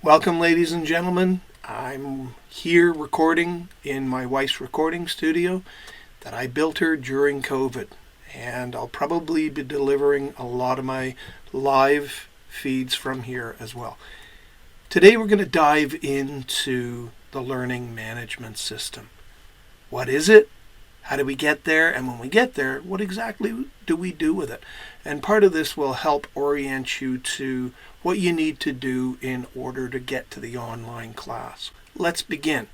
Welcome, ladies and gentlemen. I'm here recording in my wife's recording studio that I built her during COVID. And I'll probably be delivering a lot of my live feeds from here as well. Today we're going to dive into the learning management system. What is it? How do we get there? And when we get there, what exactly do we do with it? And part of this will help orient you to what you need to do in order to get to the online class. Let's begin.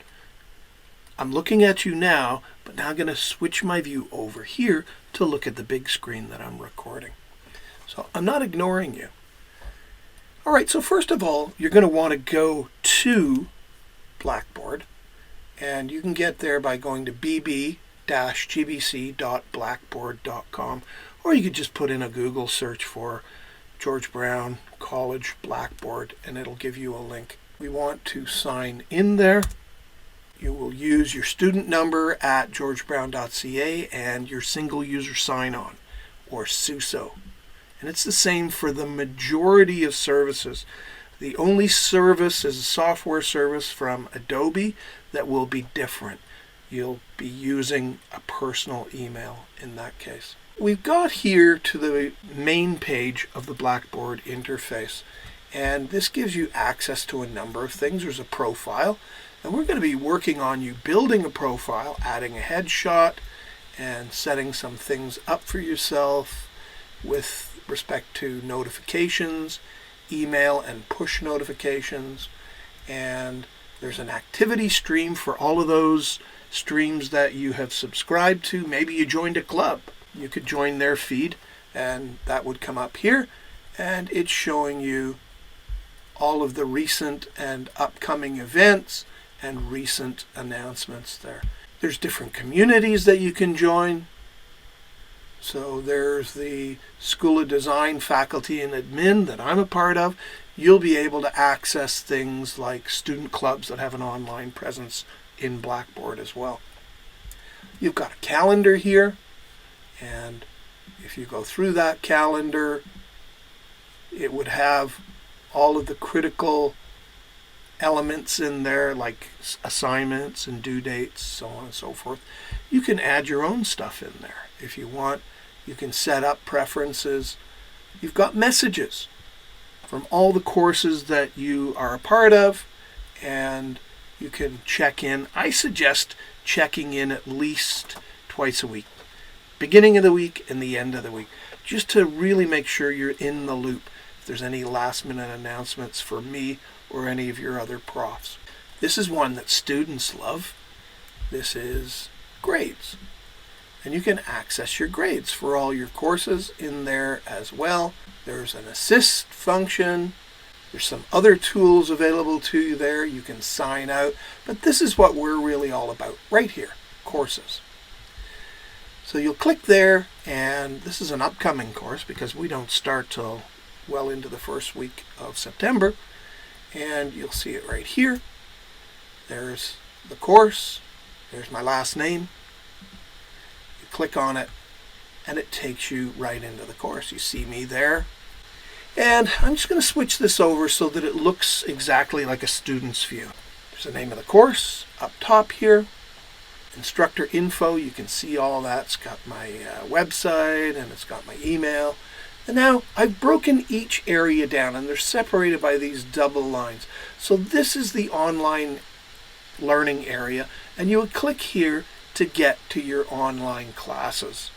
I'm looking at you now, but now I'm going to switch my view over here to look at the big screen that I'm recording. So I'm not ignoring you. All right, so first of all, you're going to want to go to Blackboard, and you can get there by going to bb-gbc.blackboard.com, or you could just put in a Google search for George Brown College Blackboard, and it'll give you a link. We want to sign in there. You will use your student number at georgebrown.ca and your single user sign-on, or SUSO. And it's the same for the majority of services. The only service is a software service from Adobe that will be different. You'll be using a personal email in that case. We've got here to the main page of the Blackboard interface, and this gives you access to a number of things. There's a profile, and we're going to be working on you building a profile, adding a headshot, and setting some things up for yourself with respect to notifications, email and push notifications, and there's an activity stream for all of those streams that you have subscribed to. Maybe you joined a club. You could join their feed, and that would come up here, and it's showing you all of the recent and upcoming events and recent announcements there. There's different communities that you can join. So there's the School of Design faculty and admin that I'm a part of. You'll be able to access things like student clubs that have an online presence in Blackboard as well. You've got a calendar here, and if you go through that calendar, it would have all of the critical elements in there, like assignments and due dates, so on and so forth. You can add your own stuff in there if you want. You can set up preferences. You've got messages from all the courses that you are a part of, and you can check in. I suggest checking in at least twice a week, beginning of the week and the end of the week, just to really make sure you're in the loop. If there's any last minute announcements for me or any of your other profs. This is one that students love. This is grades. And you can access your grades for all your courses in there as well. There's an assist function. There's some other tools available to you there. You can sign out. But this is what we're really all about right here, courses. So you'll click there, and this is an upcoming course because we don't start till well into the first week of September. And you'll see it right here. There's the course. There's my last name. You click on it, and it takes you right into the course. You see me there. And I'm just going to switch this over so that it looks exactly like a student's view. There's the name of the course up top here. Instructor info, you can see all that. It's got my website, and it's got my email. And now I've broken each area down, and they're separated by these double lines. So this is the online learning area, and you would click here to get to your online classes.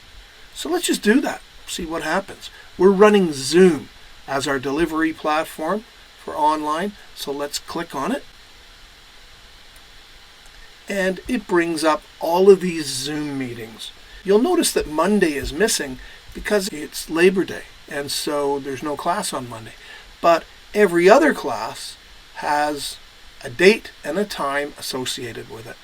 So let's just do that, see what happens. We're running Zoom as our delivery platform for online, so let's click on it. And it brings up all of these Zoom meetings. You'll notice that Monday is missing because it's Labor Day, and so there's no class on Monday. But every other class has a date and a time associated with it.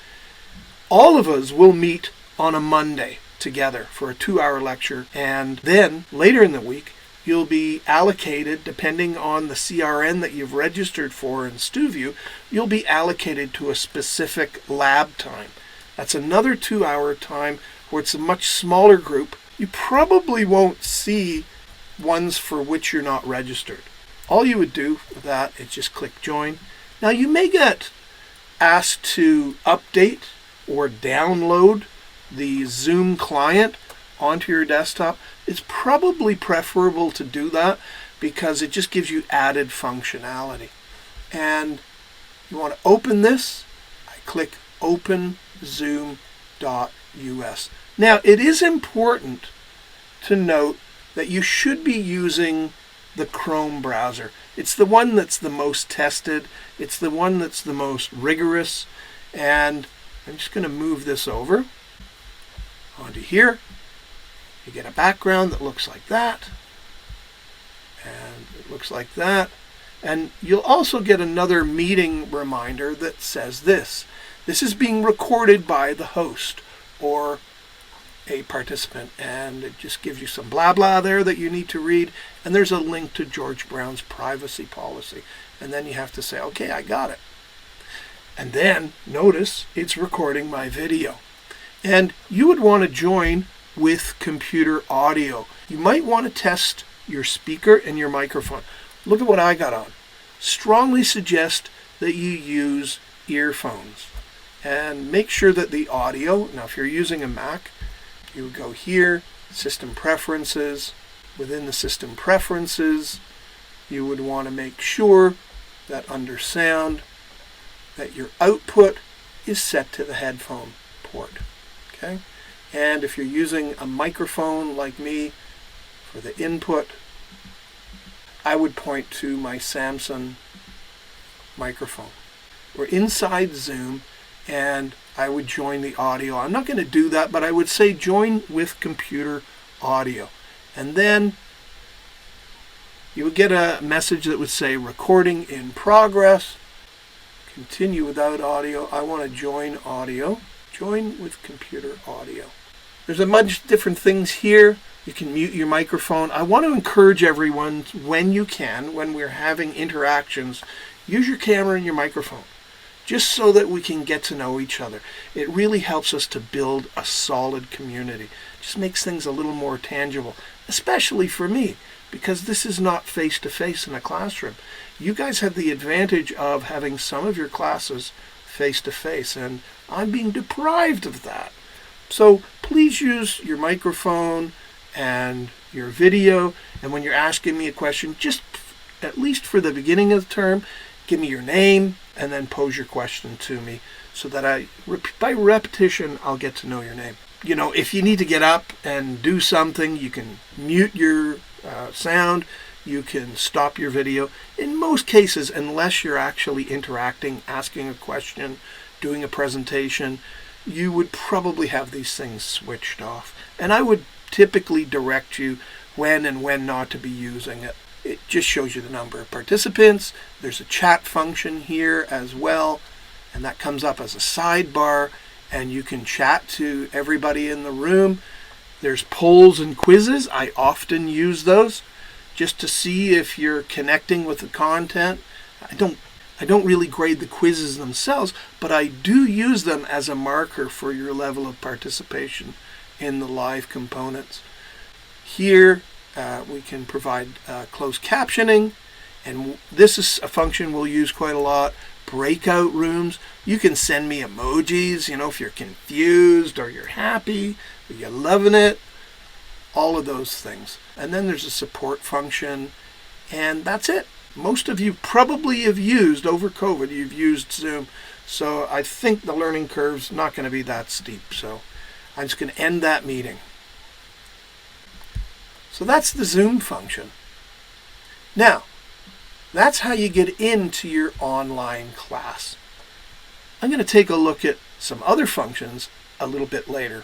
All of us will meet on a Monday together for a 2-hour lecture, and then later in the week you'll be allocated, depending on the CRN that you've registered for in StuView, you'll be allocated to a specific lab time. That's another 2-hour time where it's a much smaller group. You probably won't see ones for which you're not registered. All you would do for that is just click join, Now you may get asked to update or download the Zoom client onto your desktop. It's probably preferable to do that because it just gives you added functionality. And you want to open this, I click Open Zoom.us. Now it is important to note that you should be using the Chrome browser. It's the one that's the most tested. It's the one that's the most rigorous. And I'm just going to move this over onto here. You get a background that looks like that. And it looks like that. And you'll also get another meeting reminder that says this. This is being recorded by the host or a participant, and it just gives you some blah blah there that you need to read, and there's a link to George Brown's privacy policy, and then you have to say, okay, I got it. And then notice it's recording my video, and you would want to join with computer audio. You might want to test your speaker and your microphone. Look at what I got on. Strongly suggest that you use earphones and make sure that the audio, now if you're using a Mac, you would go here, System Preferences. Within the System Preferences, you would want to make sure that under Sound, that your output is set to the headphone port. Okay? And if you're using a microphone like me for the input, I would point to my Samsung microphone. We're inside Zoom, and I would join the audio. I'm not going to do that, but I would say join with computer audio. And then you would get a message that would say recording in progress. Continue without audio. I want to join audio. Join with computer audio. There's a bunch of different things here. You can mute your microphone. I want to encourage everyone, when you can, when we're having interactions, use your camera and your microphone, just so that we can get to know each other. It really helps us to build a solid community. Just makes things a little more tangible, especially for me, because this is not face-to-face in a classroom. You guys have the advantage of having some of your classes face-to-face, and I'm being deprived of that. So please use your microphone and your video, and when you're asking me a question, just at least for the beginning of the term, give me your name and then pose your question to me so that by repetition, I'll get to know your name. You know, if you need to get up and do something, you can mute your sound, you can stop your video. In most cases, unless you're actually interacting, asking a question, doing a presentation, you would probably have these things switched off. And I would typically direct you when and when not to be using it. It just shows you the number of participants. There's a chat function here as well, and that comes up as a sidebar, and you can chat to everybody in the room. There's polls and quizzes. I often use those just to see if you're connecting with the content. I don't really grade the quizzes themselves, but I do use them as a marker for your level of participation in the live components. Here we can provide closed captioning, and this is a function we'll use quite a lot. Breakout rooms. You can send me emojis, you know, if you're confused or you're happy or you're loving it. All of those things. And then there's a support function, and that's it. Most of you probably have used, over COVID, you've used Zoom. So I think the learning curve's not going to be that steep. So I'm just going to end that meeting. So that's the Zoom function. Now, that's how you get into your online class. I'm going to take a look at some other functions a little bit later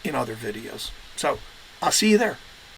in other videos. So I'll see you there.